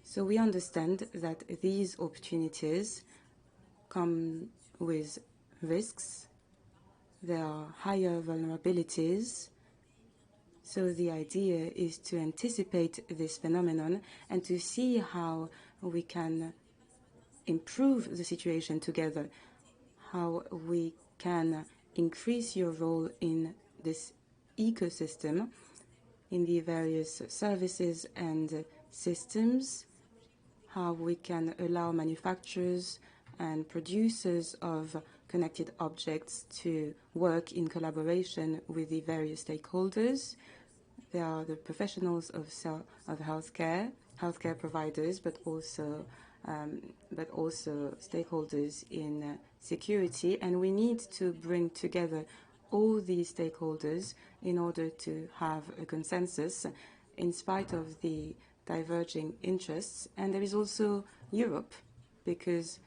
So we understand that these opportunities come with risks. There are higher vulnerabilities. So the idea is to anticipate this phenomenon and to see how we can improve the situation together, how we can increase your role in this ecosystem, in the various services and systems, how we can allow manufacturers and producers of connected objects to work in collaboration with the various stakeholders. There are the professionals of healthcare providers, but also stakeholders in security. And we need to bring together all these stakeholders in order to have a consensus in spite of the diverging interests. And there is also Europe, because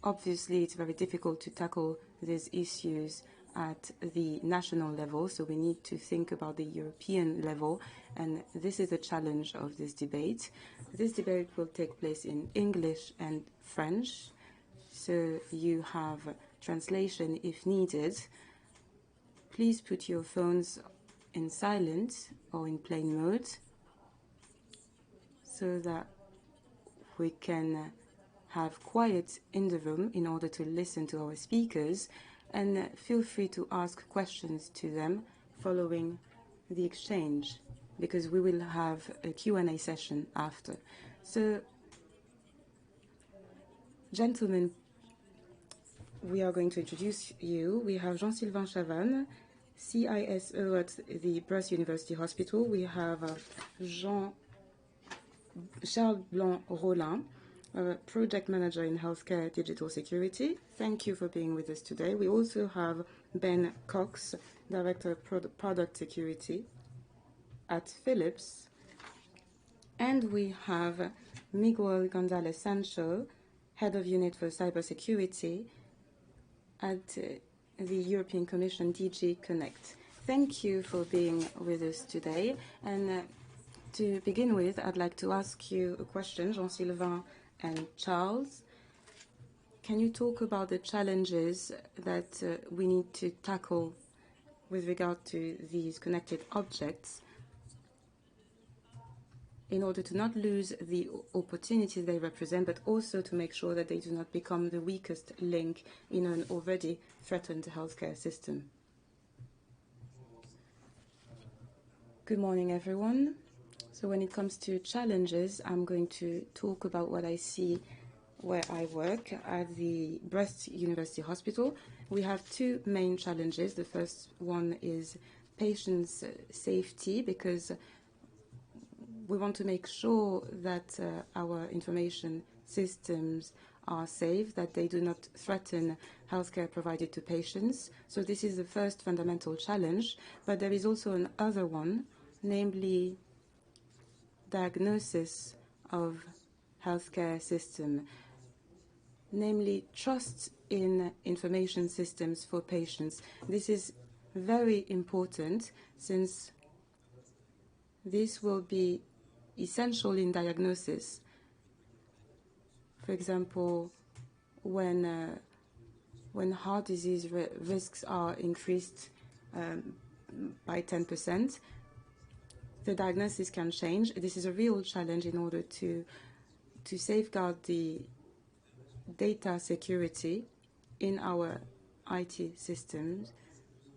obviously it's very difficult to tackle these issues at the national level, so we need to think about the European level, and this is a challenge of this debate. This debate will take place in English and French, so you have translation if needed. Please put your phones in silent or in plane mode so that we can have quiet in the room in order to listen to our speakers, and feel free to ask questions to them following the exchange, because we will have a Q&A session after. So, gentlemen, we are going to introduce you. We have Jean-Sylvain Chavannes, CISO at the Brest University Hospital. We have Charles Blanc-Rollin, Project Manager in Healthcare Digital Security. Thank you for being with us today. We also have Ben Cox, Director of Product Security at Philips. And we have Miguel Gonzalez Sancho, Head of Unit for Cybersécurité at the European Commission DG Connect. Thank you for being with us today. And to begin with, I'd like to ask you a question, Jean-Sylvain and Charles. Can you talk about the challenges that we need to tackle with regard to these connected objects in order to not lose the opportunities they represent, but also to make sure that they do not become the weakest link in an already threatened healthcare system? Good morning, everyone. So when it comes to challenges, I'm going to talk about what I see where I work at the Brest University Hospital. We have two main challenges. The first one is patients' safety, because we want to make sure that our information systems are safe, that they do not threaten healthcare provided to patients. So this is the first fundamental challenge. But there is also another one, namely diagnosis of healthcare system, namely trust in information systems for patients. This is very important, since this will be essential in diagnosis. For example, when heart disease risks are increased by 10%, the diagnosis can change. This is a real challenge in order to safeguard the data security in our IT systems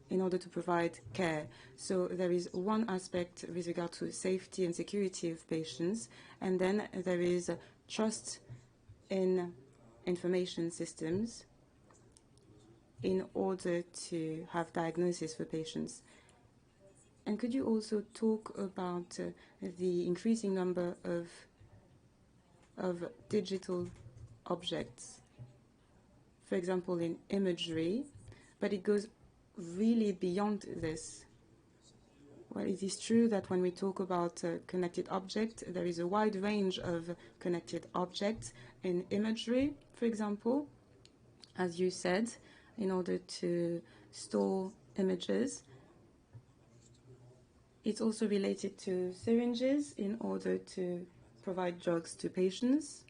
in order to provide care. So there is one aspect with regard to safety and security of patients, and then there is trust in information systems in order to have diagnosis for patients. And could you also talk about the increasing number of digital objects, for example, in imagery, but it goes really beyond this? Well, it is true that when we talk about connected objects, there is a wide range of connected objects in imagery, for example, as you said, in order to store images. It's also related to syringes in order to provide drugs to patients.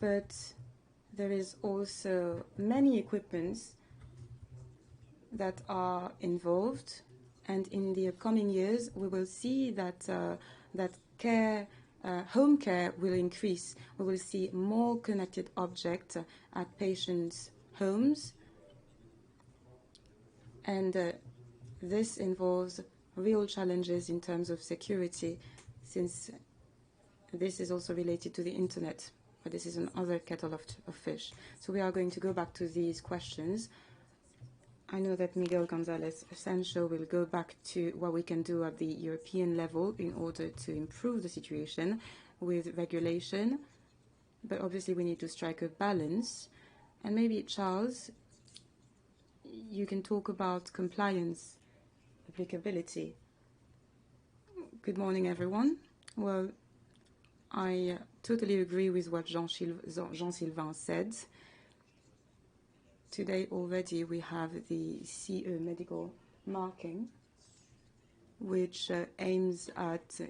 But there is also many equipments that are involved, and in the upcoming years we will see that home care will increase. We will see more connected objects at patients' homes, and this involves real challenges in terms of security, since this is also related to the internet, but this is another kettle of fish. So we are going to go back to these questions. I know that Miguel González Sancho will go back to what we can do at the European level in order to improve the situation with regulation, but obviously we need to strike a balance. And maybe, Charles, you can talk about compliance, applicability. Good morning, everyone. Well, I totally agree with what Jean-Sylvain said. Today already we have the CE medical marking, which aims at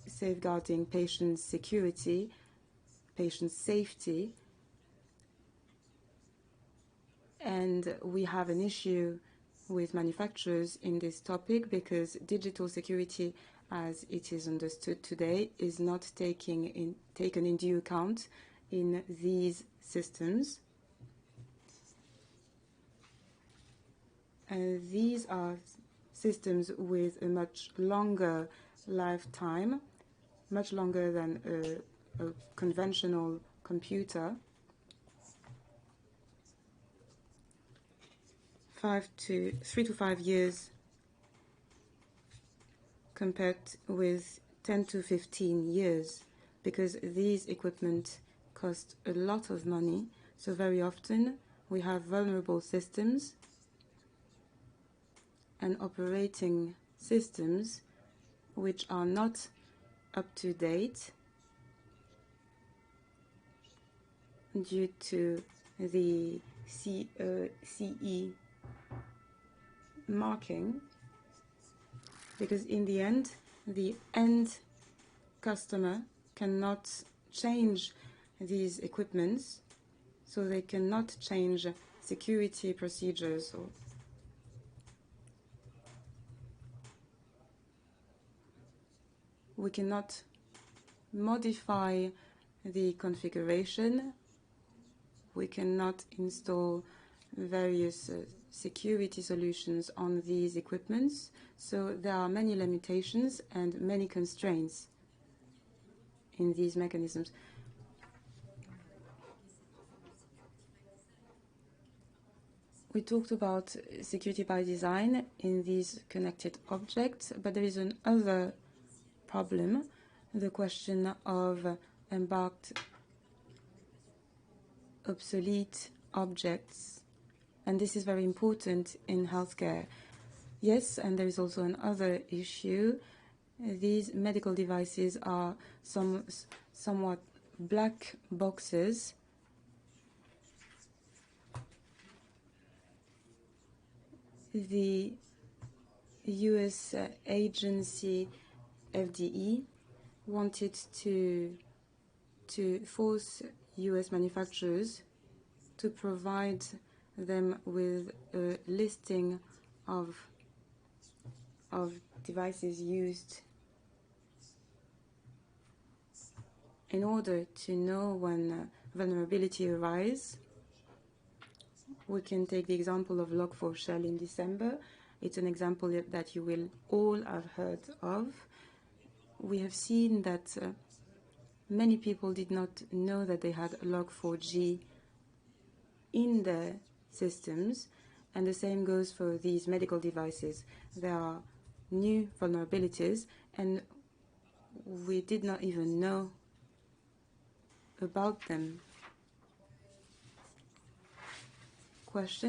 safeguarding patient security, patient safety. And we have an issue with manufacturers in this topic because digital security, as it is understood today, is not taken in due account in these systems. These are systems with a much longer lifetime, much longer than a conventional computer. 3 to 5 years compared with 10 to 15 years, because these equipment cost a lot of money. So very often we have vulnerable systems and operating systems which are not up to date due to the CE marking, because in the end customer cannot change these equipments, so they cannot change security procedures. We cannot modify the configuration. We cannot install various security solutions on these equipments. So there are many limitations and many constraints in these mechanisms. We talked about security by design in these connected objects, but there is another problem, the question of embarked obsolete objects. And this is very important in healthcare. Yes, and there is also another issue. These medical devices are somewhat black boxes. The US agency FDE wanted to force US manufacturers to provide them with a listing of devices used in order to know when vulnerability arises. We can take the example of Log4Shell in December. It's an example that you will all have heard of. We have seen that many people did not know that they had Log4j in their systems, and the same goes for these medical devices. There are new vulnerabilities, and we did not even know about them.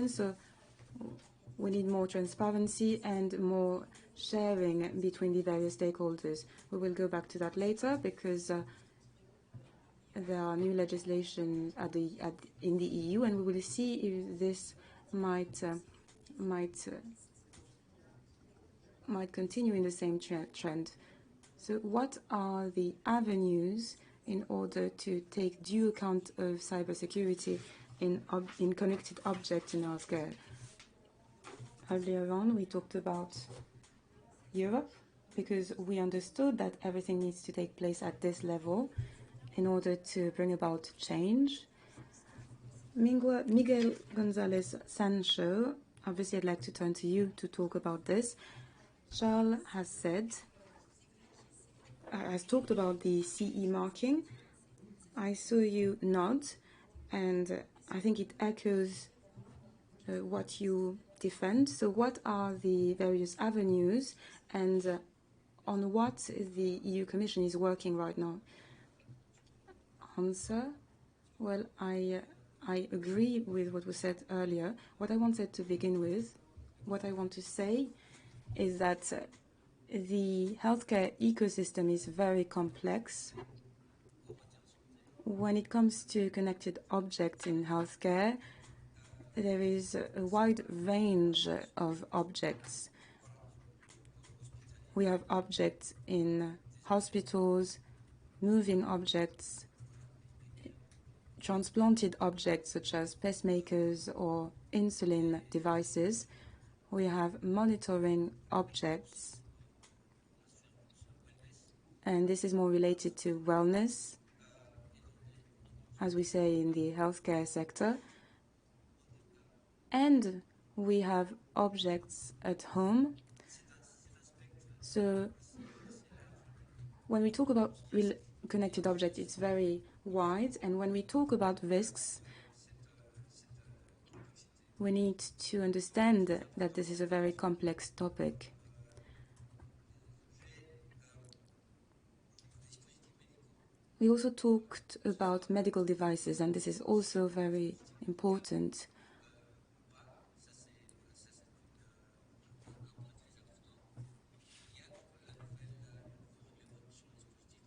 So we need more transparency and more sharing between the various stakeholders. We will go back to that later because there are new legislation in the EU, and we will see if this might might continue in the same trend. So what are the avenues in order to take due account of cybersecurity in connected objects in healthcare? Earlier on, we talked about Europe, because we understood that everything needs to take place at this level in order to bring about change. Miguel Gonzalez Sancho, obviously I'd like to turn to you to talk about this. Charles has talked about the CE marking. I saw you nod, and I think it echoes what you defend. So what are the various avenues, and on what the EU Commission is working right now? Answer. Well, I agree with what was said earlier. What I wanted to begin with, what I want to say is that the healthcare ecosystem is very complex. When it comes to connected objects in healthcare, there is a wide range of objects. We have objects in hospitals, moving objects, transplanted objects such as pacemakers or insulin devices. We have monitoring objects, and this is more related to wellness, as we say in the healthcare sector. And we have objects at home. So when we talk about connected objects, it's very wide. And when we talk about risks, we need to understand that this is a very complex topic. We also talked about medical devices, and this is also very important.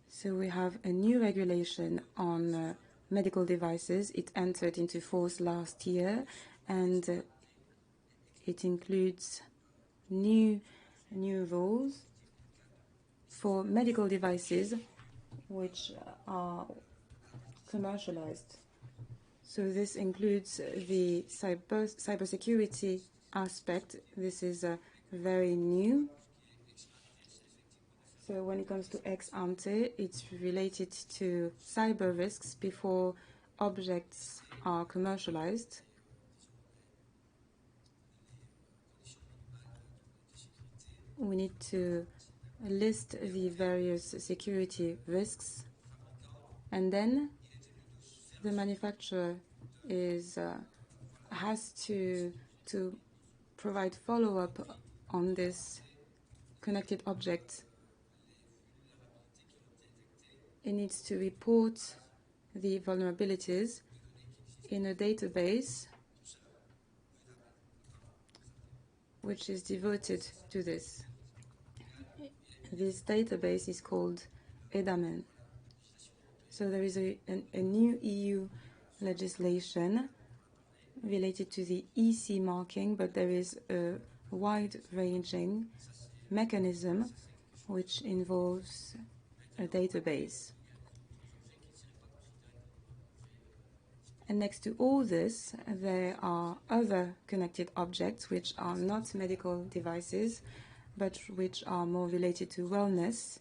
So we have a new regulation on medical devices. It entered into force last year, and it includes new rules for medical devices which are commercialized. So this includes the cybersecurity aspect. This is very new. So when it comes to ex ante, it's related to cyber risks before objects are commercialized. We need to list the various security risks, and then the manufacturer has to provide follow-up on this connected object. It needs to report the vulnerabilities in a database which is devoted to this. This database is called EDAMEN. So there is a new EU legislation related to the EC marking, but there is a wide-ranging mechanism which involves a database. And next to all this, there are other connected objects which are not medical devices, but which are more related to wellness.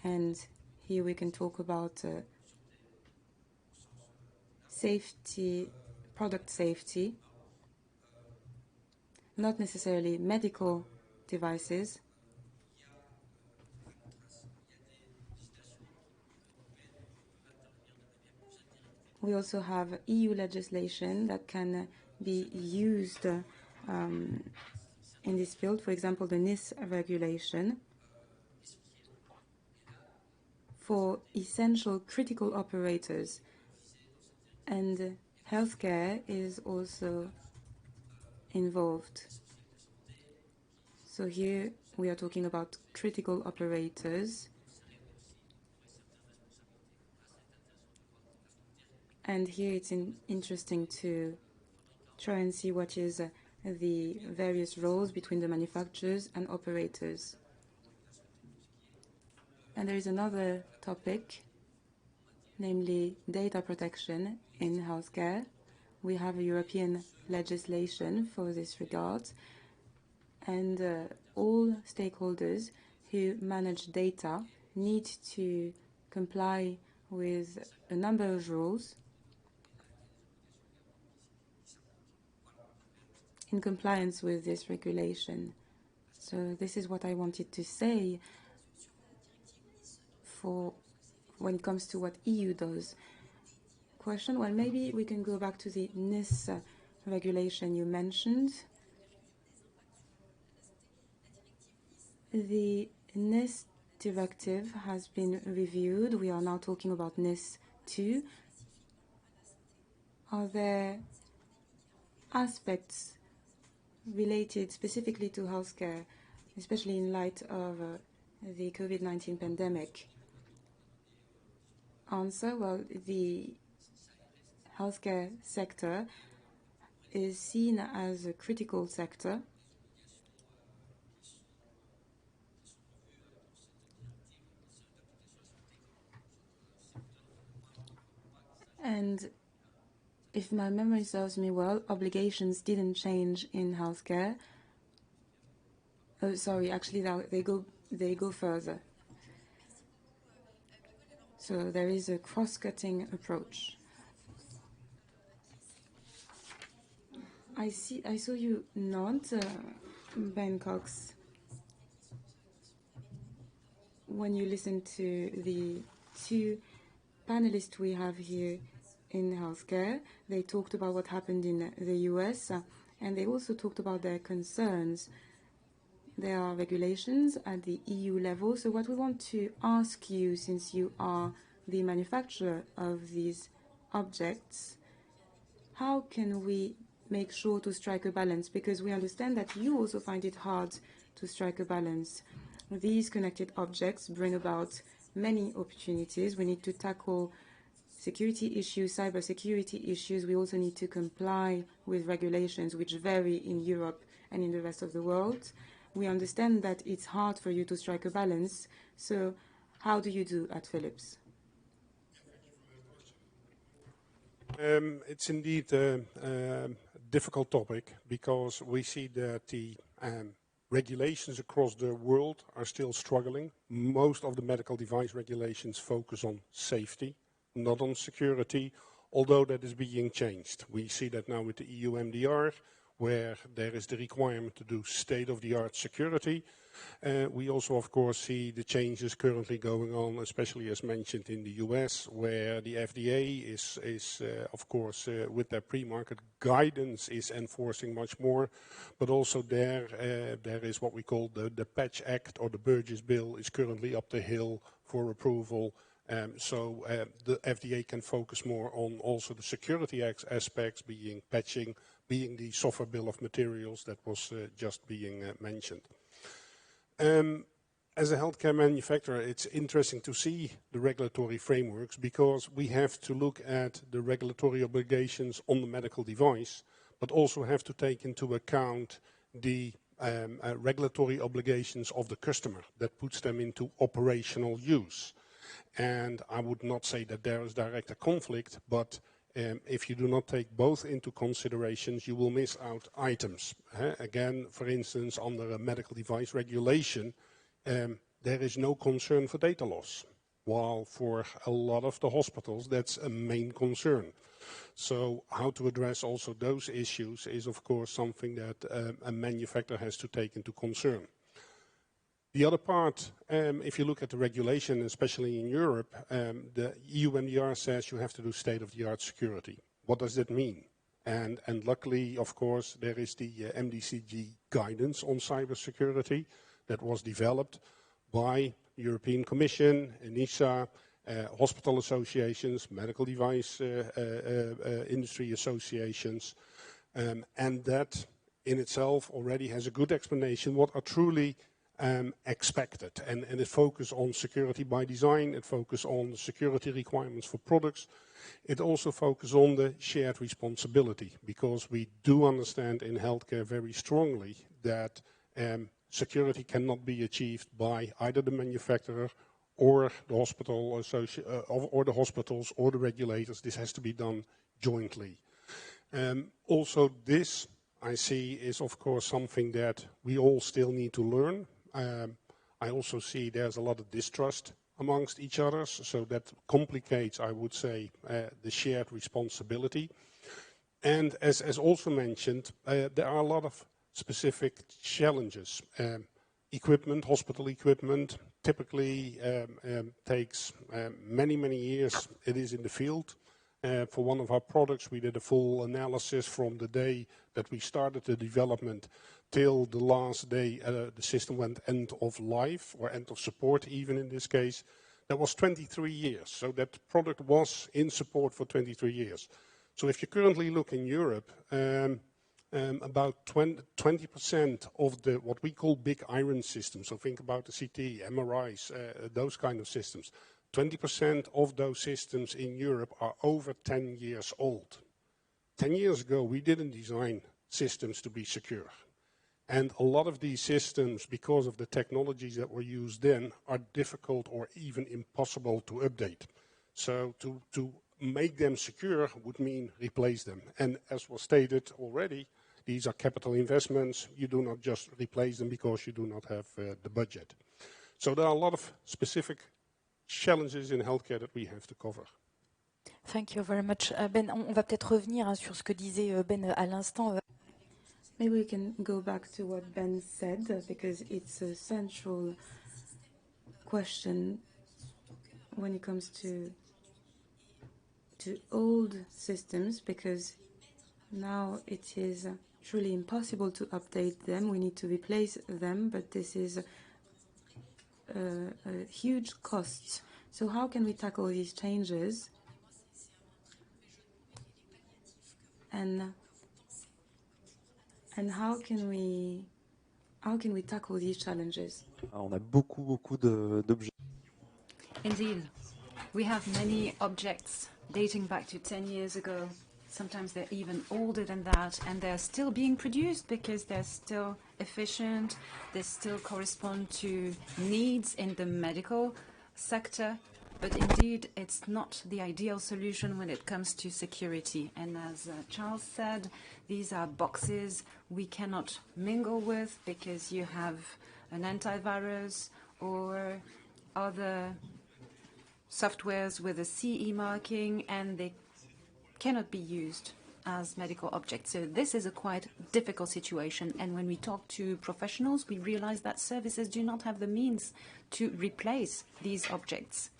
And here we can talk about safety, product safety, not necessarily medical devices. We also have EU legislation that can be used in this field. For example, the NIS regulation for essential critical operators. And healthcare is also involved. So here we are talking about critical operators. And here it's interesting to try and see what is the various roles between the manufacturers and operators. And there is another topic, namely data protection in healthcare. We have a European legislation for this regard, and all stakeholders who manage data need to comply with a number of rules in compliance with this regulation. So this is what I wanted to say for when it comes to what EU does. Question, well, maybe we can go back to the NIS regulation you mentioned. The NIS directive has been reviewed. We are now talking about NIS 2. Are there aspects related specifically to healthcare, especially in light of the COVID-19 pandemic? Answer, well, the healthcare sector is seen as a critical sector. And if my memory serves me well, obligations didn't change in healthcare. Oh, sorry, actually they go further. So there is a cross-cutting approach. I saw you nod, Ben Cox. When you listen to the two panelists we have here in healthcare, they talked about what happened in the US, and they also talked about their concerns. There are regulations at the EU level, so what we want to ask you, since you are the manufacturer of these objects, how can we make sure to strike a balance? Because we understand that you also find it hard to strike a balance. These connected objects bring about many opportunities. We need to tackle security issues, cybersecurity issues. We also need to comply with regulations which vary in Europe and in the rest of the world. We understand that it's hard for you to strike a balance. So how do you do at Philips? It's indeed a difficult topic, because we see that the regulations across the world are still struggling. Most of the medical device regulations focus on safety, not on security, although that is being changed. We see that now with the EU MDR, where there is the requirement to do state-of-the-art security. We also, of course, see the changes currently going on, especially as mentioned in the US, where the FDA is of course, with their pre-market guidance, is enforcing much more. But also there is what we call the Patch Act, or the Burgess Bill, is currently up the hill for approval. So the FDA can focus more on also the security aspects, being patching, being the software bill of materials that was just being mentioned. As a healthcare manufacturer, it's interesting to see the regulatory frameworks, because we have to look at the regulatory obligations on the medical device, but also have to take into account the regulatory obligations of the customer that puts them into operational use. And I would not say that there is direct a conflict, but if you do not take both into considerations, you will miss out items. Again, for instance, under a medical device regulation, there is no concern for data loss, while for a lot of the hospitals, that's a main concern. So how to address also those issues is, of course, something that a manufacturer has to take into concern. The other part, if you look at the regulation, especially in Europe, the EU MDR says you have to do state-of-the-art security. What does that mean? And luckily, of course, there is the MDCG guidance on cybersecurity that was developed by the European Commission, ENISA, hospital associations, medical device industry associations, and that in itself already has a good explanation what are truly expected. And it focuses on security by design, it focuses on the security requirements for products. It also focuses on the shared responsibility, because we do understand in healthcare very strongly that security cannot be achieved by either the manufacturer or the hospital or the hospitals or the regulators. This has to be done jointly. Also, this I see is of course something that we all still need to learn. I also see there's a lot of distrust amongst each other, so that complicates, I would say, the shared responsibility. And as also mentioned, there are a lot of specific challenges. Equipment, hospital equipment, typically takes many years. It is in the field. For one of our products, we did a full analysis from the day that we started the development till the last day the system went end of life, or end of support even in this case. That was 23 years. So that product was in support for 23 years. So if you currently look in Europe, about 20% of the what we call big iron systems, so think about the CT, MRIs, those kind of systems, 20% of those systems in Europe are over 10 years old. 10 years ago, we didn't design systems to be secure. And a lot of these systems, because of the technologies that were used then, are difficult or even impossible to update. So to make them secure would mean replace them. And as was stated already, these are capital investments. You do not just replace them because you do not have the budget. So there are a lot of specific challenges in healthcare that we have to cover. Thank you very much. Ben, on va peut-être revenir sur ce que disait Ben à l'instant. Maybe we can go back to what Ben said, because it's a central question when it comes to old systems, because now it is truly impossible to update them. We need to replace them, but this is a huge cost. So how can we tackle these changes? And how can we tackle these challenges? On a beaucoup d'objets. Indeed, we have many objects dating back to 10 years ago. Sometimes they're even older than that, and they're still being produced because they're still efficient. They still correspond to needs in the medical sector. But indeed, it's not the ideal solution when it comes to security. And as Charles said, these are boxes we cannot mingle with because you have an antivirus or other softwares with a CE marking, and they cannot be used as medical objects. So this is a quite difficult situation. And when we talk to professionals, we realize that services do not have the means to replace these objects.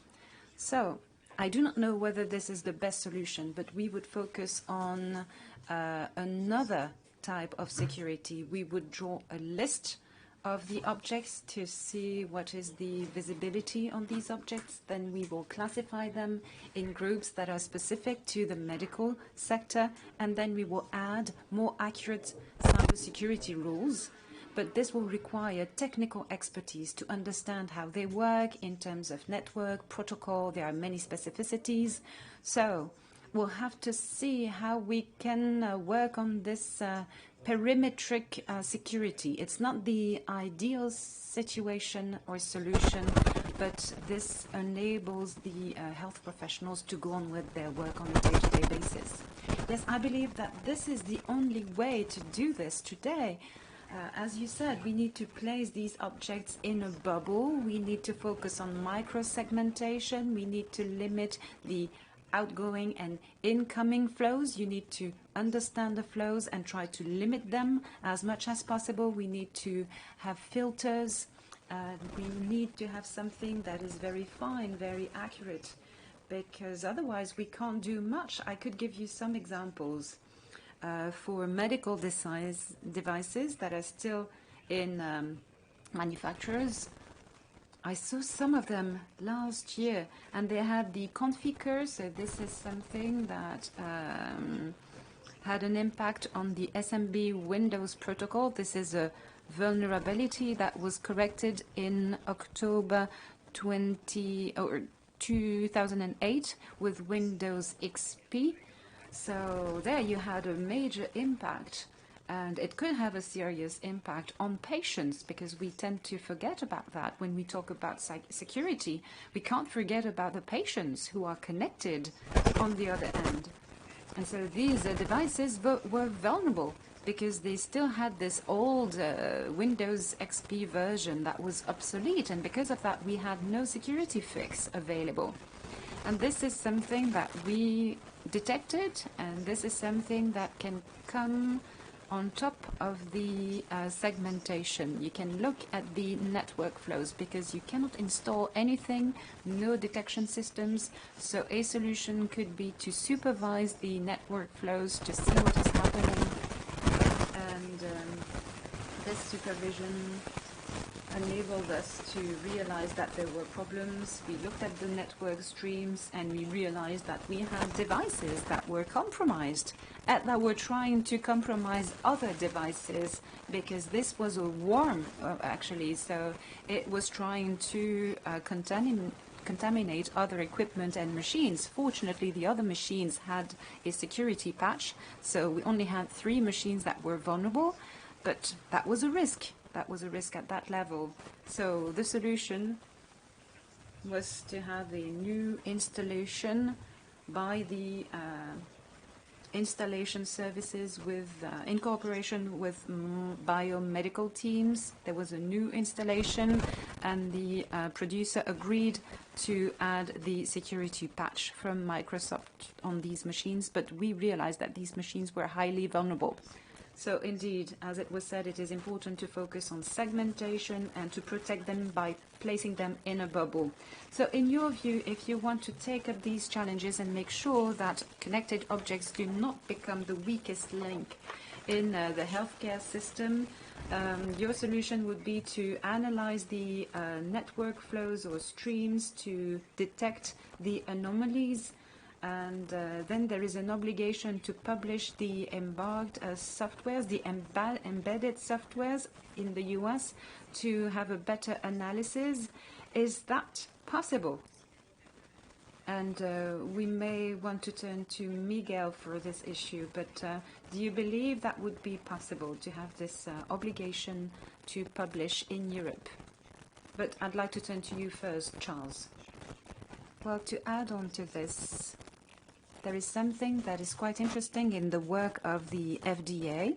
So I do not know whether this is the best solution, but we would focus on another type of security. We would draw a list of the objects to see what is the visibility on these objects. Then we will classify them in groups that are specific to the medical sector, and then we will add more accurate cybersecurity rules. But this will require technical expertise to understand how they work in terms of network, protocol. There are many specificities. So we'll have to see how we can work on this perimetric security. It's not the ideal situation or solution, but this enables the health professionals to go on with their work on a day-to-day basis. Yes, I believe that this is the only way to do this today. As you said, we need to place these objects in a bubble. We need to focus on micro-segmentation. We need to limit the outgoing and incoming flows. You need to understand the flows and try to limit them as much as possible. We need to have filters. We need to have something that is very fine, very accurate, because otherwise we can't do much. I could give you some examples. For medical devices that are still in manufacturers. I saw some of them last year, and they had the configure, so this is something that had an impact on the SMB Windows protocol. This is a vulnerability that was corrected in October 2008 with Windows XP. So there you had a major impact, and it could have a serious impact on patients, because we tend to forget about that when we talk about security. We can't forget about the patients who are connected on the other end. And so these devices were vulnerable because they still had this old Windows XP version that was obsolete, and because of that we had no security fix available. And this is something that we detected, and this is something that can come on top of the segmentation. You can look at the network flows, because you cannot install anything, no detection systems. So a solution could be to supervise the network flows to see what is happening. And this supervision enabled us to realize that there were problems. We looked at the network streams and we realized that we had devices that were compromised and that were trying to compromise other devices, because this was a worm, actually. So it was trying to contaminate other equipment and machines. Fortunately, the other machines had a security patch, so we only had 3 machines that were vulnerable, but that was a risk. That was a risk at that level. So the solution was to have a new installation by the installation services with in cooperation with biomedical teams. There was a new installation, and the producer agreed to add the security patch from Microsoft on these machines, but we realized that these machines were highly vulnerable. So indeed, as it was said, it is important to focus on segmentation and to protect them by placing them in a bubble. So in your view, if you want to take up these challenges and make sure that connected objects do not become the weakest link in the healthcare system, your solution would be to analyze the network flows or streams to detect the anomalies. And then there is an obligation to publish the embarked softwares, the embedded softwares in the US, to have a better analysis. Is that possible? And we may want to turn to Miguel for this issue, but do you believe that would be possible to have this obligation to publish in Europe? But I'd like to turn to you first, Charles. Well, to add on to this, there is something that is quite interesting in the work of the FDA.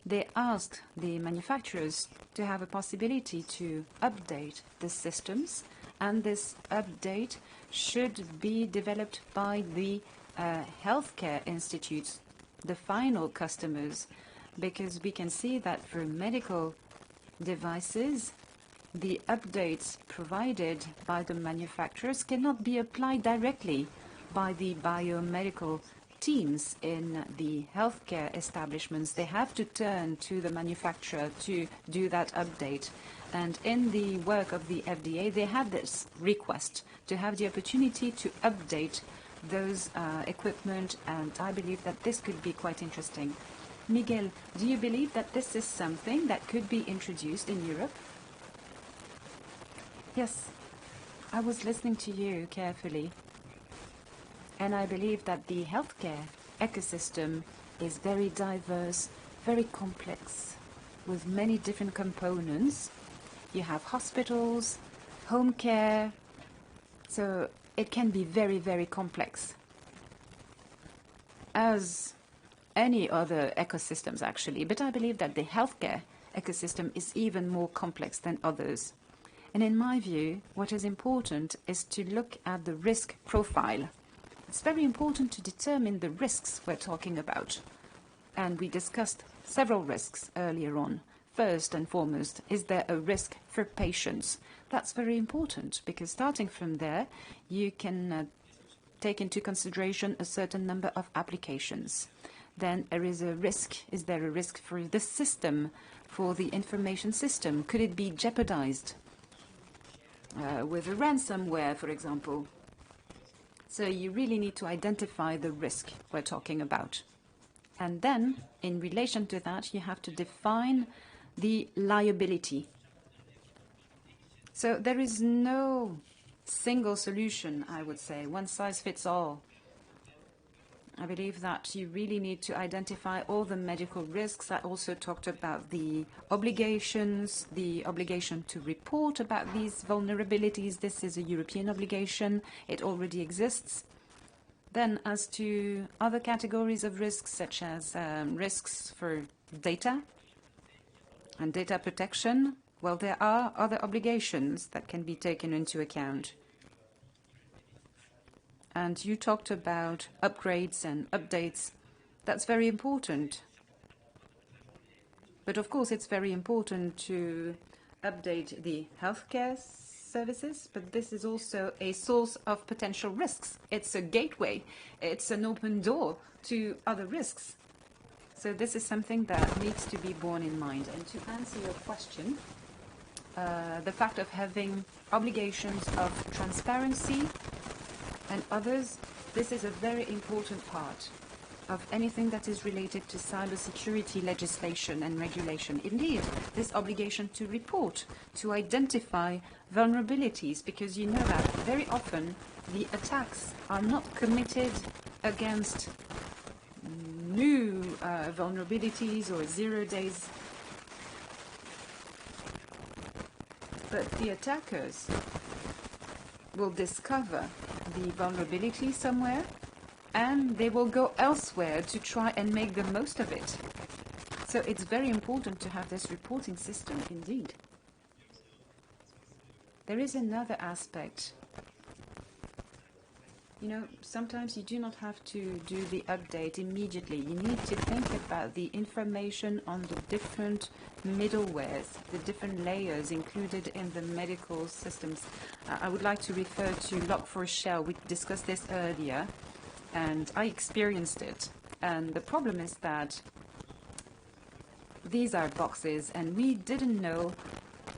They asked the manufacturers to have a possibility to update the systems, and this update should be developed by the healthcare institutes, the final customers, because we can see that for medical devices, the updates provided by the manufacturers cannot be applied directly by the biomedical teams in the healthcare establishments. They have to turn to the manufacturer to do that update. And in the work of the FDA, they had this request to have the opportunity to update those equipment, and I believe that this could be quite interesting. Miguel, do you believe that this is something that could be introduced in Europe? Yes, I was listening to you carefully. And I believe that the healthcare ecosystem is very diverse, very complex, with many different components. You have hospitals, home care, so it can be very, very complex. As any other ecosystems, actually, but I believe that the healthcare ecosystem is even more complex than others. And in my view, what is important is to look at the risk profile. It's very important to determine the risks we're talking about. And we discussed several risks earlier on. First and foremost, is there a risk for patients? That's very important, because starting from there, you can take into consideration a certain number of applications. Then there is a risk. Is there a risk for the system, for the information system? Could it be jeopardized with a ransomware, for example? So you really need to identify the risk we're talking about. And then, in relation to that, you have to define the liability. So there is no single solution, I would say, one size fits all. I believe that you really need to identify all the medical risks. I also talked about the obligations, the obligation to report about these vulnerabilities. This is a European obligation. It already exists. Then as to other categories of risks, such as risks for data and data protection, well, there are other obligations that can be taken into account. And you talked about upgrades and updates. That's very important. But of course, it's very important to update the healthcare services, but this is also a source of potential risks. It's a gateway. It's an open door to other risks. So this is something that needs to be borne in mind. And to answer your question, the fact of having obligations of transparency and others, this is a very important part of anything that is related to cybersecurity legislation and regulation. Indeed, this obligation to report, to identify vulnerabilities, because you know that very often the attacks are not committed against new vulnerabilities or 0 days, but the attackers will discover the vulnerability somewhere, and they will go elsewhere to try and make the most of it. So it's very important to have this reporting system indeed. There is another aspect. You know, sometimes you do not have to do the update immediately. You need to think about the information on the different middlewares, the different layers included in the medical systems. I would like to refer to Log4Shell. We discussed this earlier, and I experienced it. And the problem is that these are boxes, and we didn't know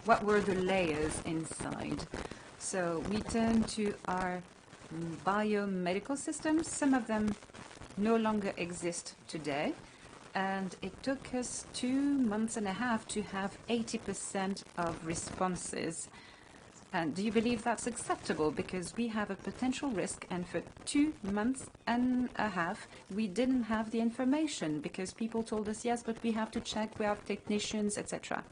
what were the layers inside. So we turned to our biomedical systems. Some of them no longer exist today, and it took us 2.5 months to have 80% of responses. And do you believe that's acceptable? Because we have a potential risk, and for 2.5 months we didn't have the information because people told us, yes, but we have to check, we have technicians, etc.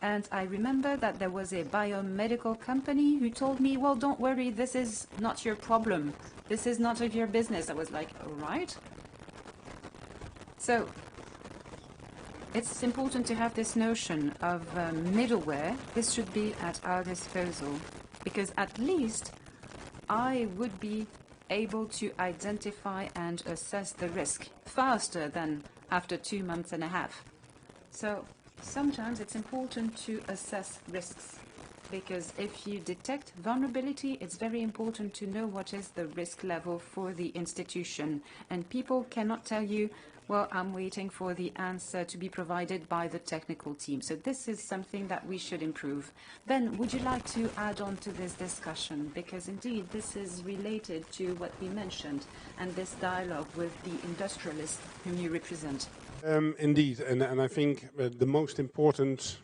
And I remember that there was a biomedical company who told me, well, don't worry, this is not your problem. This is not of your business. I was like, all right. So it's important to have this notion of middleware. This should be at our disposal, because at least I would be able to identify and assess the risk faster than after 2.5 months. So sometimes it's important to assess risks, because if you detect vulnerability, it's very important to know what is the risk level for the institution. And people cannot tell you, well, I'm waiting for the answer to be provided by the technical team. So this is something that we should improve. Ben, would you like to add on to this discussion? Because indeed, this is related to what we mentioned and this dialogue with the industrialists whom you represent. Indeed, and I think the most important,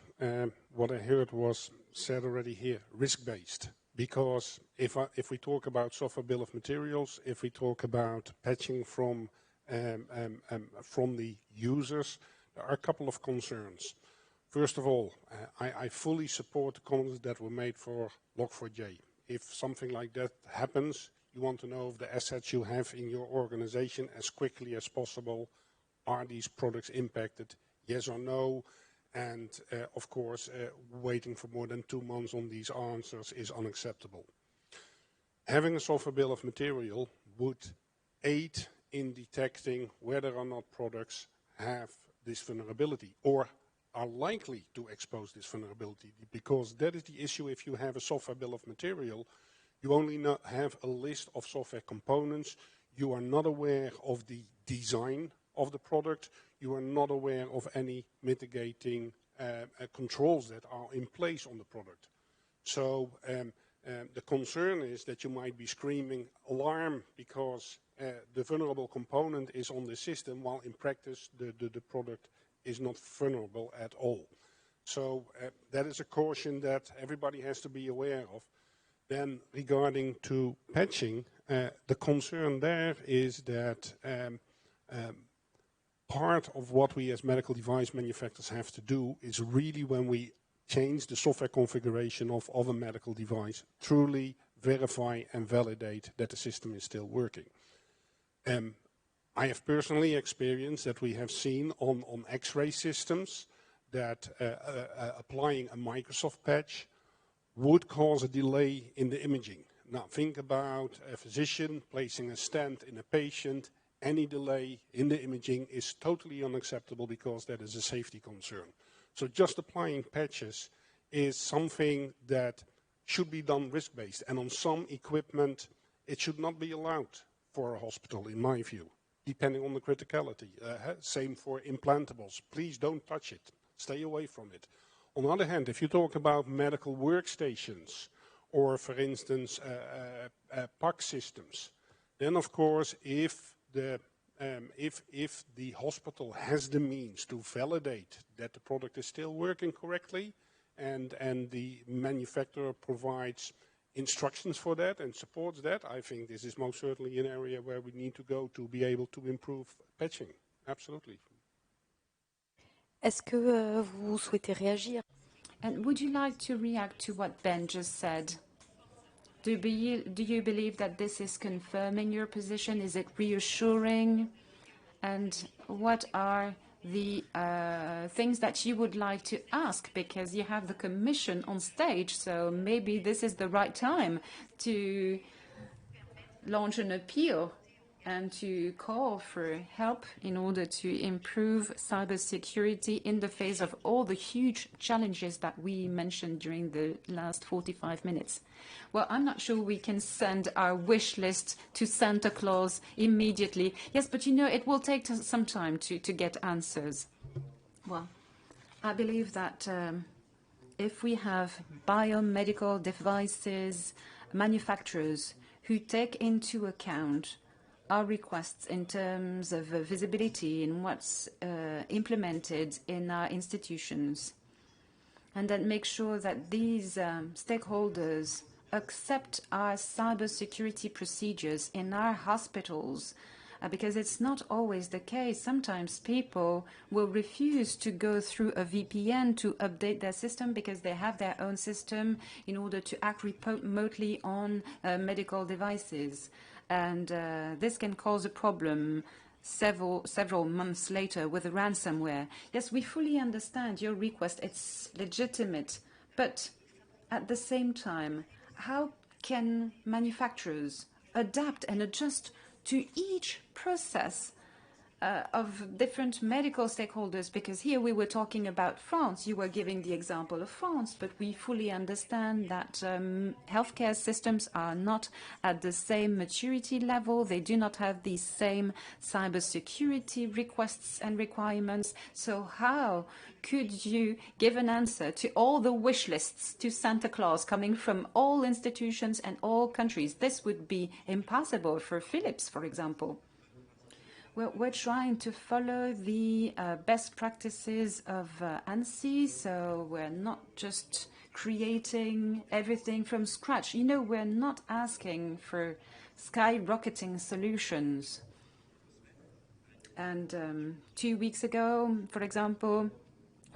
what I heard was said already here, risk-based. Because if we talk about software bill of materials, if we talk about patching from the users, there are a couple of concerns. First of all, I fully support the comments that were made for Log4j. If something like that happens, you want to know if the assets you have in your organization as quickly as possible. Are these products impacted? Yes or no? And of course, waiting for more than 2 months on these answers is unacceptable. Having a software bill of material would aid in detecting whether or not products have this vulnerability or are likely to expose this vulnerability, because that is the issue. If you have a software bill of material, you only have a list of software components. You are not aware of the design of the product. You are not aware of any mitigating controls that are in place on the product. So the concern is that you might be screaming alarm because the vulnerable component is on the system, while in practice the product is not vulnerable at all. So that is a caution that everybody has to be aware of. Then regarding to patching, the concern there is that part of what we as medical device manufacturers have to do is really, when we change the software configuration of a medical device, truly verify and validate that the system is still working. I have personally experienced that we have seen on X-ray systems that applying a Microsoft patch would cause a delay in the imaging. Now think about a physician placing a stent in a patient. Any delay in the imaging is totally unacceptable because that is a safety concern. So just applying patches is something that should be done risk-based. And on some equipment, it should not be allowed for a hospital, in my view, depending on the criticality. Same for implantables. Please don't touch it. Stay away from it. On the other hand, if you talk about medical workstations or, for instance, PAC systems, then of course, if the hospital has the means to validate that the product is still working correctly, and the manufacturer provides instructions for that and supports that, I think this is most certainly an area where we need to go to be able to improve patching. Absolutely. Est-ce que vous souhaitez réagir? And would you like to react to what Ben just said? Do you believe that this is confirming your position? Is it reassuring? And what are the things that you would like to ask? Because you have the Commission on stage, so maybe this is the right time to launch an appeal and to call for help in order to improve cybersecurity in the face of all the huge challenges that we mentioned during the last 45 minutes. Well, I'm not sure we can send our wish list to Santa Claus immediately. Yes, but you know, it will take some time to get answers. Well, I believe that if we have biomedical devices manufacturers who take into account our requests in terms of visibility in what's implemented in our institutions, and then make sure that these stakeholders accept our cybersecurity procedures in our hospitals, because it's not always the case. Sometimes people will refuse to go through a VPN to update their system because they have their own system in order to act remotely on medical devices. And this can cause a problem several months later with a ransomware. Yes, we fully understand your request. It's legitimate. But at the same time, how can manufacturers adapt and adjust to each process of different medical stakeholders? Because here we were talking about France. You were giving the example of France, but we fully understand that healthcare systems are not at the same maturity level. They do not have the same cybersecurity requests and requirements. So how could you give an answer to all the wish lists to Santa Claus coming from all institutions and all countries? This would be impossible for Philips, for example. Well, we're trying to follow the best practices of ANSI, so we're not just creating everything from scratch. You know, we're not asking for skyrocketing solutions. And 2 weeks ago, for example,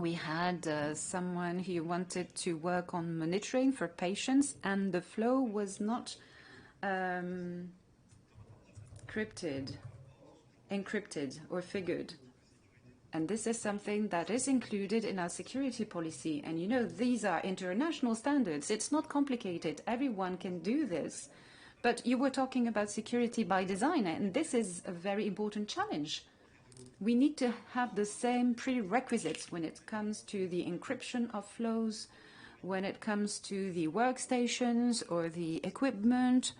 we had someone who wanted to work on monitoring for patients, and the flow was not encrypted or figured. And this is something that is included in our security policy. And you know, these are international standards. It's not complicated. Everyone can do this. But you were talking about security by design, and this is a very important challenge. We need to have the same prerequisites when it comes to the encryption of flows, when it comes to the workstations or the equipment,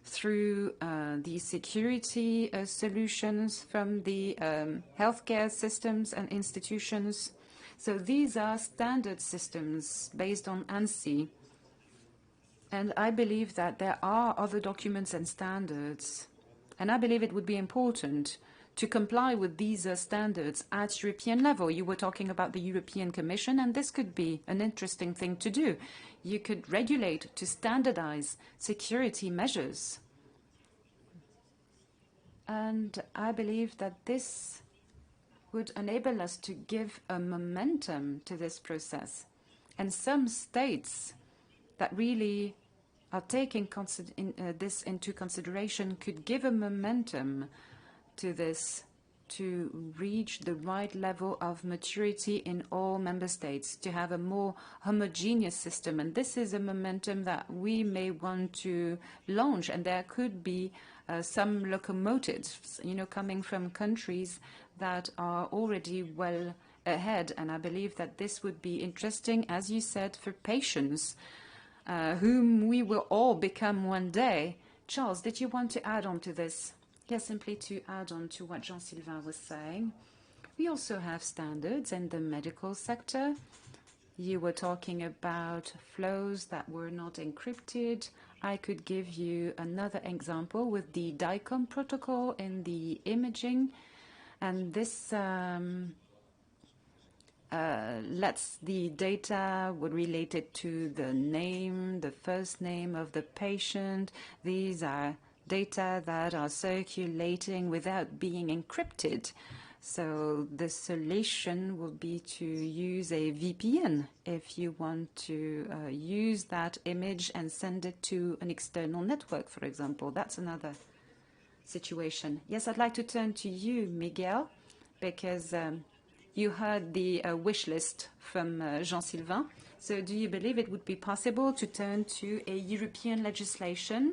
through the security solutions from the healthcare systems and institutions. So these are standard systems based on ANSI. And I believe that there are other documents and standards. And I believe it would be important to comply with these standards at European level. You were talking about the European Commission, and this could be an interesting thing to do. You could regulate to standardize security measures. And I believe that this would enable us to give a momentum to this process. And some states that really are taking this into consideration could give a momentum to this to reach the right level of maturity in all member states, to have a more homogeneous system. And this is a momentum that we may want to launch. And there could be some locomotives, coming from countries that are already well ahead. And I believe that this would be interesting, as you said, for patients, whom we will all become one day. Charles, did you want to add on to this? Yes, simply to add on to what Jean-Sylvain was saying. We also have standards in the medical sector. You were talking about flows that were not encrypted. I could give you another example with the DICOM protocol in the imaging. And this lets the data related to the name, the first name of the patient. These are data that are circulating without being encrypted. So the solution will be to use a VPN if you want to use that image and send it to an external network, for example. That's another situation. Yes, I'd like to turn to you, Miguel, because you heard the wish list from Jean-Sylvain. So do you believe it would be possible to turn to a European legislation,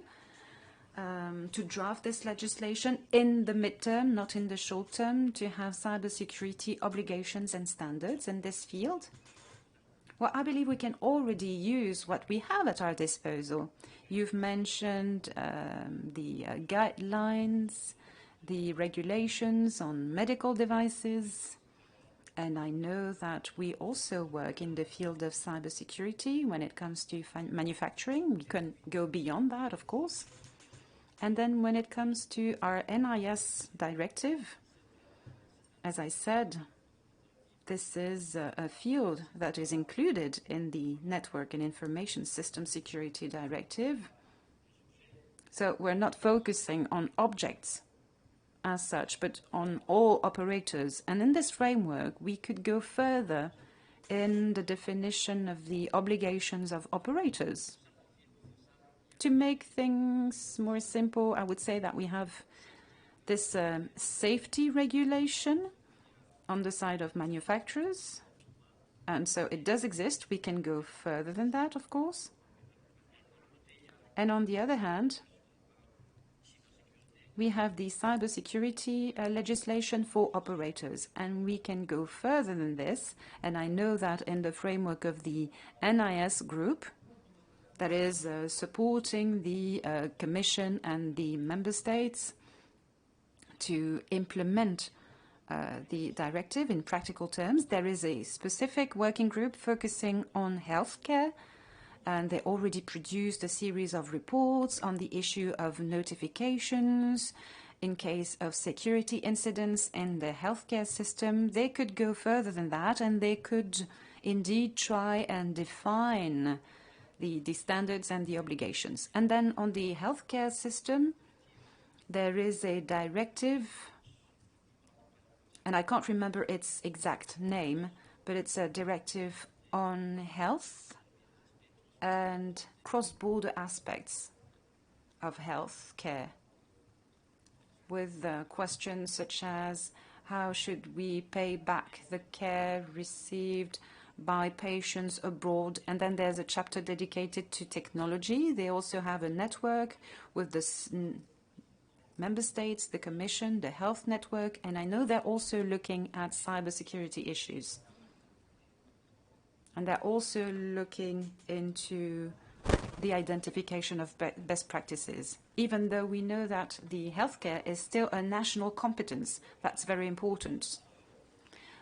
to draft this legislation in the midterm, not in the short term, to have cybersecurity obligations and standards in this field? Well, I believe we can already use what we have at our disposal. You've mentioned the guidelines, the regulations on medical devices, and I know that we also work in the field of cybersecurity when it comes to manufacturing. We can go beyond that, of course. And then when it comes to our NIS directive, as I said, this is a field that is included in the Network and Information System Security Directive. So we're not focusing on objects as such, but on all operators. And in this framework, we could go further in the definition of the obligations of operators. To make things more simple, I would say that we have this safety regulation on the side of manufacturers. And so it does exist. We can go further than that, of course. And on the other hand, we have the cybersecurity legislation for operators. And we can go further than this. And I know that in the framework of the NIS group, that is supporting the Commission and the Member States to implement the directive in practical terms. There is a specific working group focusing on healthcare, and they already produced a series of reports on the issue of notifications in case of security incidents in the healthcare system. They could go further than that, and they could indeed try and define the standards and the obligations. And then on the healthcare system, there is a directive, and I can't remember its exact name, but it's a directive on health and cross-border aspects of health care, with questions such as how should we pay back the care received by patients abroad. And then there's a chapter dedicated to technology. They also have a network with the member states, the Commission, the health network, and I know they're also looking at cybersecurity issues. And they're also looking into the identification of best practices, even though we know that the healthcare is still a national competence. That's very important.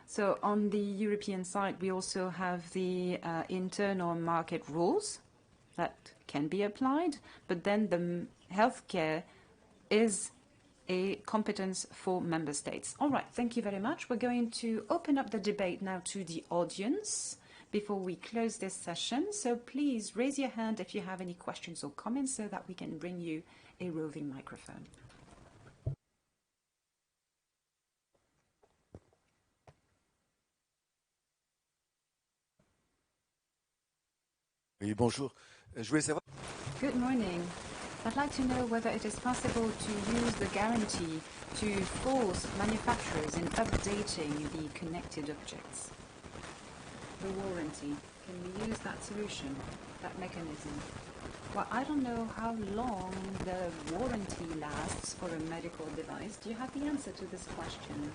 So on the European side, we also have the internal market rules that can be applied, but then the healthcare is a competence for member states. All right, thank you very much. We're going to open up the debate now to the audience before we close this session. So please raise your hand if you have any questions or comments so that we can bring you a roving microphone. Oui, bonjour. Je voulais savoir... Good morning. I'd like to know whether it is possible to use the guarantee to force manufacturers in updating the connected objects. The warranty. Can we use that solution, that mechanism? Well, I don't know how long the warranty lasts for a medical device. Do you have the answer to this question?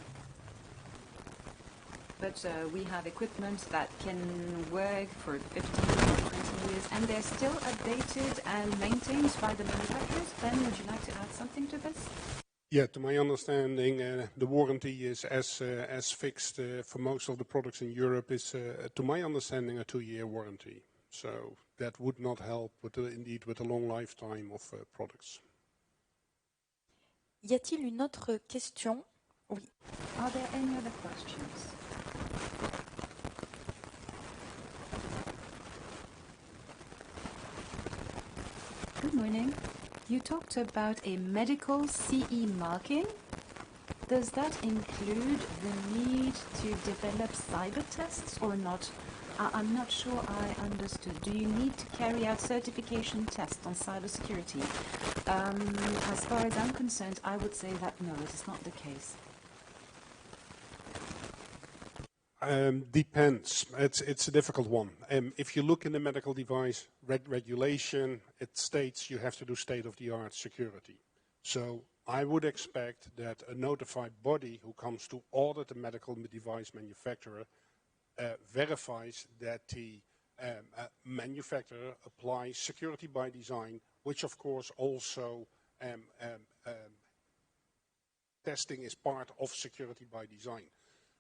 But we have equipment that can work for 15 or 20 years, and they're still updated and maintained by the manufacturers. Ben, would you like to add something to this? Yeah, to my understanding, the warranty is as fixed for most of the products in Europe is, to my understanding, a 2-year warranty. So that would not help with indeed with a long lifetime of products. Y a-t-il une autre question? Oui. Are there any other questions? Good morning. You talked about a medical CE marking. Does that include the need to develop cyber tests or not? I'm not sure I understood. Do you need to carry out certification tests on cybersecurity? As far as I'm concerned, I would say that no, it is not the case. Depends. It's a difficult one. If you look in the medical device regulation, it states you have to do state-of-the-art security. So I would expect that a notified body who comes to audit a medical device manufacturer verifies that the manufacturer applies security by design, which of course also testing is part of security by design.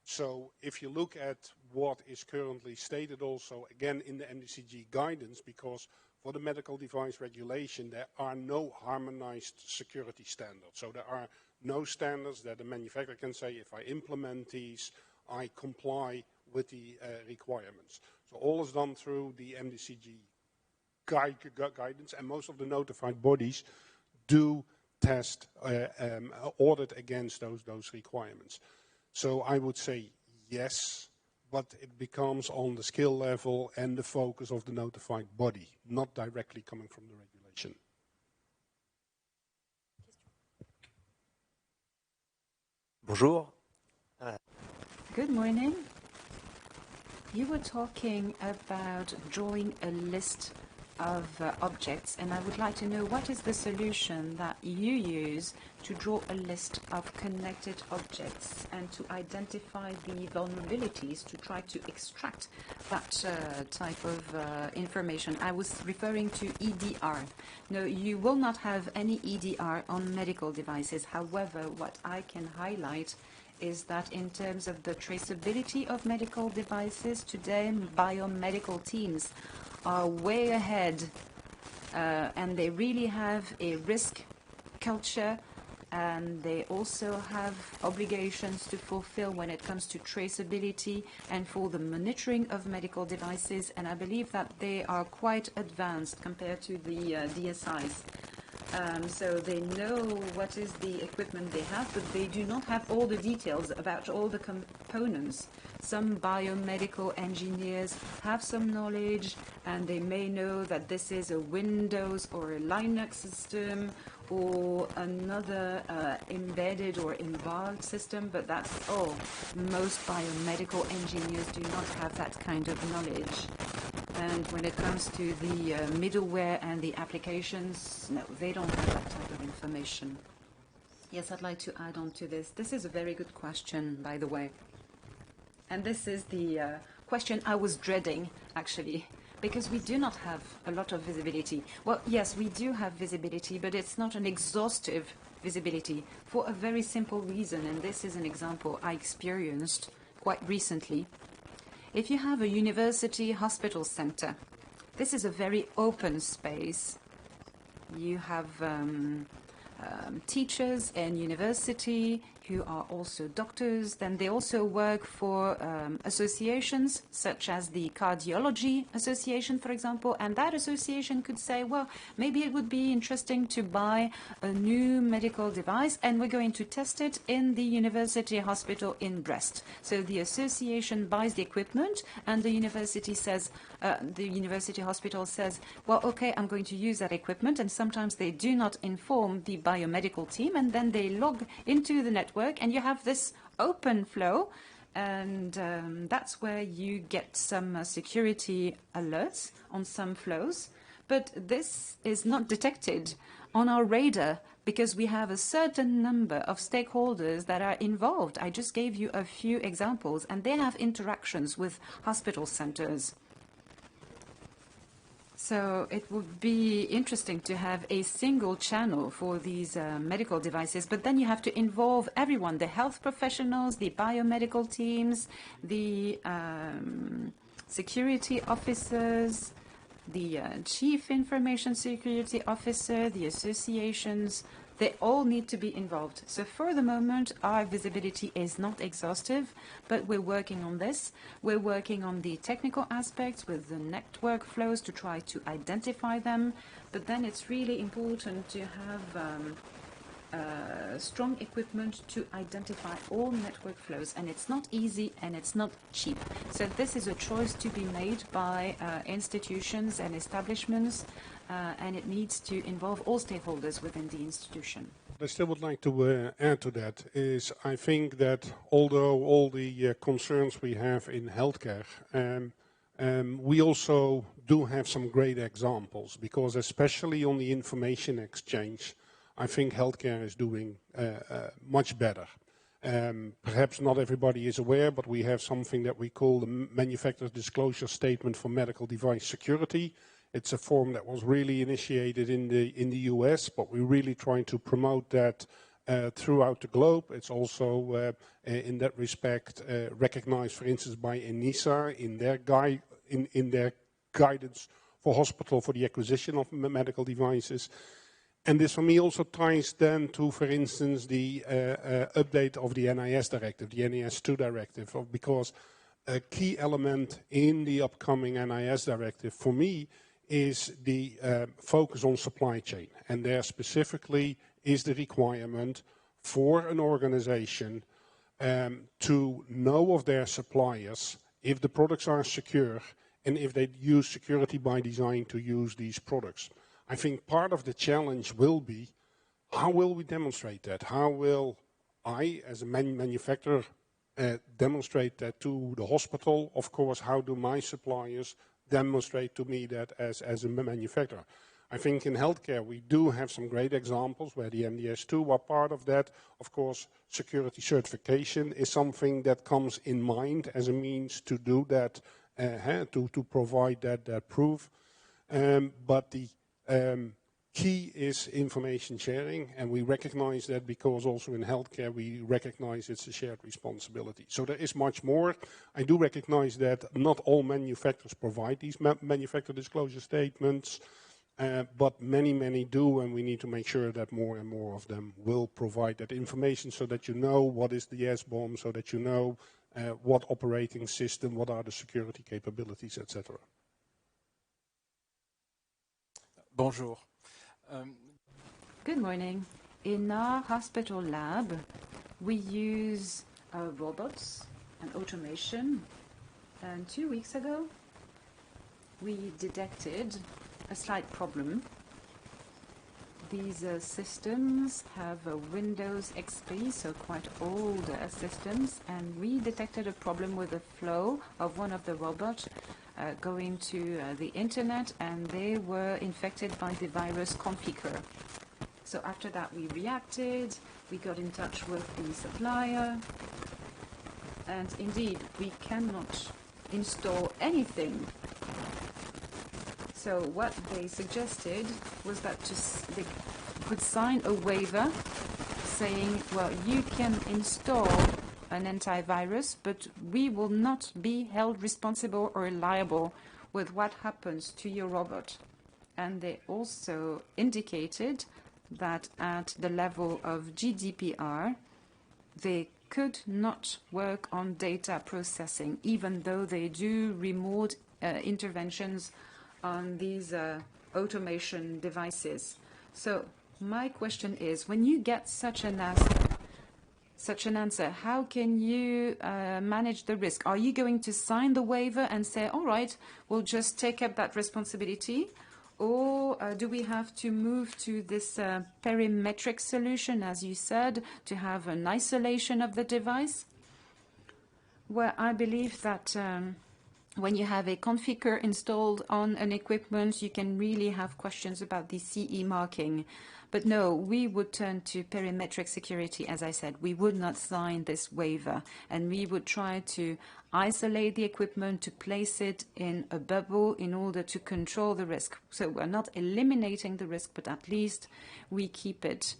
So if you look at what is currently stated also, again, in the MDCG guidance, because for the medical device regulation, there are no harmonized security standards. So there are no standards that the manufacturer can say, if I implement these, I comply with the requirements. So all is done through the MDCG guidance, and most of the notified bodies do test, audit against those requirements. So I would say yes, but it becomes on the skill level and the focus of the notified body, not directly coming from the regulation. Bonjour. Good morning. You were talking about drawing a list of objects, and I would like to know what is the solution that you use to draw a list of connected objects and to identify the vulnerabilities to try to extract that type of information. I was referring to EDR. No, you will not have any EDR on medical devices. However, what I can highlight is that in terms of the traceability of medical devices, today biomedical teams are way ahead, and they really have a risk culture, and they also have obligations to fulfill when it comes to traceability and for the monitoring of medical devices, and I believe that they are quite advanced compared to the DSIs. So they know what is the equipment they have, but they do not have all the details about all the components. Some biomedical engineers have some knowledge, and they may know that this is a Windows or a Linux system or another embedded or embarked system, but that's all. Most biomedical engineers do not have that kind of knowledge. And when it comes to the middleware and the applications, no, they don't have that type of information. Yes, I'd like to add on to this. This is a very good question, by the way. And this is the question I was dreading, actually, because we do not have a lot of visibility. Well, yes, we do have visibility, but it's not an exhaustive visibility for a very simple reason, and this is an example I experienced quite recently. If you have a university hospital center, this is a very open space. You have teachers in university who are also doctors. Then they also work for associations such as the Cardiology Association, for example, and that association could say, well, maybe it would be interesting to buy a new medical device and we're going to test it in the university hospital in Brest. So the association buys the equipment and the university says, the university hospital says, well, okay, I'm going to use that equipment, and sometimes they do not inform the biomedical team, and then they log into the network, and you have this open flow, and that's where you get some security alerts on some flows. But this is not detected on our radar because we have a certain number of stakeholders that are involved. I just gave you a few examples, and they have interactions with hospital centers. So it would be interesting to have a single channel for these medical devices, but then you have to involve everyone, the health professionals, the biomedical teams, the security officers, the chief information security officer, the associations. They all need to be involved. So for the moment, our visibility is not exhaustive, but we're working on this. We're working on the technical aspects with the network flows to try to identify them. But then it's really important to have strong equipment to identify all network flows. And it's not easy and it's not cheap. So this is a choice to be made by institutions and establishments. And it needs to involve all stakeholders within the institution. What I still would like to add to that is I think that although all the concerns we have in healthcare, we also do have some great examples, because especially on the information exchange, I think healthcare is doing much better. Perhaps not everybody is aware, but we have something that we call the Manufacturer Disclosure Statement for Medical Device Security. It's a form that was really initiated in the US, but we're really trying to promote that throughout the globe. It's also, in that respect, recognized, for instance, by INCYBER in their guidance for hospital for the acquisition of medical devices. And this, for me, also ties then to, for instance, the update of the NIS directive, the NIS2 directive, because a key element in the upcoming NIS directive, for me, is the focus on supply chain. And there specifically is the requirement for an organization to know of their suppliers if the products are secure and if they use security by design to use these products. I think part of the challenge will be, how will we demonstrate that? How will I, as a manufacturer, demonstrate that to the hospital? Of course, how do my suppliers demonstrate to me that as a manufacturer? I think in healthcare we do have some great examples where the MDS2 are part of that. Of course, security certification is something that comes in mind as a means to do that, to provide that proof. But the key is information sharing, and we recognize that because also in healthcare we recognize it's a shared responsibility. So there is much more. I do recognize that not all manufacturers provide these manufacturer disclosure statements, but many do, and we need to make sure that more and more of them will provide that information so that you know what is the S-bomb, so that you know what operating system, what are the security capabilities, etc. Bonjour. Good morning. In our hospital lab, we use robots and automation. And 2 weeks ago, we detected a slight problem. These systems have a Windows XP, so quite old systems, and we detected a problem with the flow of one of the robots going to the internet, and they were infected by the virus Compiker. So after that we reacted, we got in touch with the supplier, and indeed we cannot install anything. So what they suggested was that they could sign a waiver saying, well, you can install an antivirus, but we will not be held responsible or liable with what happens to your robot. And they also indicated that at the level of GDPR, they could not work on data processing, even though they do remote interventions on these automation devices. So my question is, when you get such an answer, how can you manage the risk? Are you going to sign the waiver and say, all right, we'll just take up that responsibility? Or do we have to move to this perimetric solution, as you said, to have an isolation of the device? Well, I believe that when you have a configure installed on an equipment, you can really have questions about the CE marking. But no, we would turn to perimetric security, as I said. We would not sign this waiver, and we would try to isolate the equipment, to place it in a bubble in order to control the risk. So we're not eliminating the risk, but at least we keep it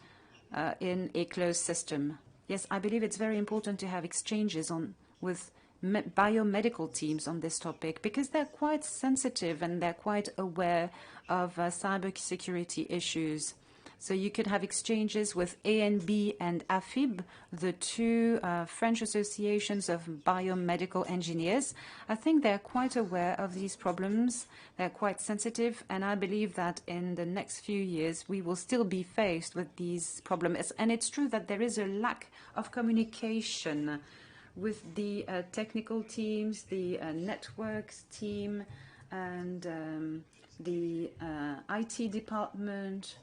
in a closed system. Yes, I believe it's very important to have exchanges with biomedical teams on this topic, because they're quite sensitive and they're quite aware of cybersecurity issues. So you could have exchanges with ANB and INCYBER, the two French associations of biomedical engineers. I think they're quite aware of these problems. They're quite sensitive, and I believe that in the next few years we will still be faced with these problems. And it's true that there is a lack of communication with the technical teams, the networks team, and the IT department.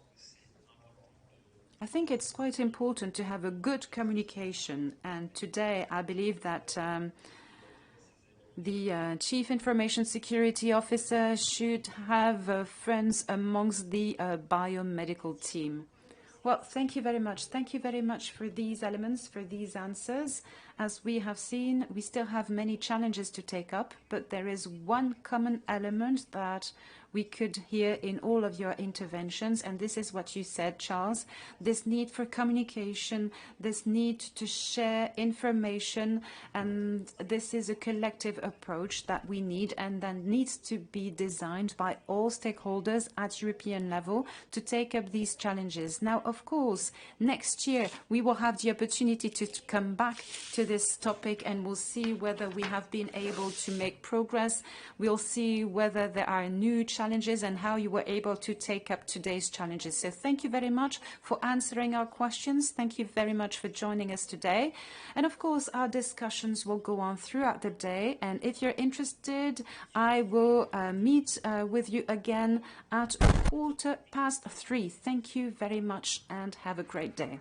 I think it's quite important to have a good communication, and today I believe that the Chief Information Security Officer should have friends amongst the biomedical team. Well, thank you very much. Thank you very much for these elements, for these answers. As we have seen, we still have many challenges to take up, but there is one common element that we could hear in all of your interventions, and this is what you said, Charles. This need for communication, this need to share information, and this is a collective approach that we need and that needs to be designed by all stakeholders at European level to take up these challenges. Now, of course, next year we will have the opportunity to come back to this topic, and we'll see whether we have been able to make progress. We'll see whether there are new challenges and how you were able to take up today's challenges. So thank you very much for answering our questions. Thank you very much for joining us today. And of course, our discussions will go on throughout the day. And if you're interested, I will meet with you again at 3:15. Thank you very much and have a great day.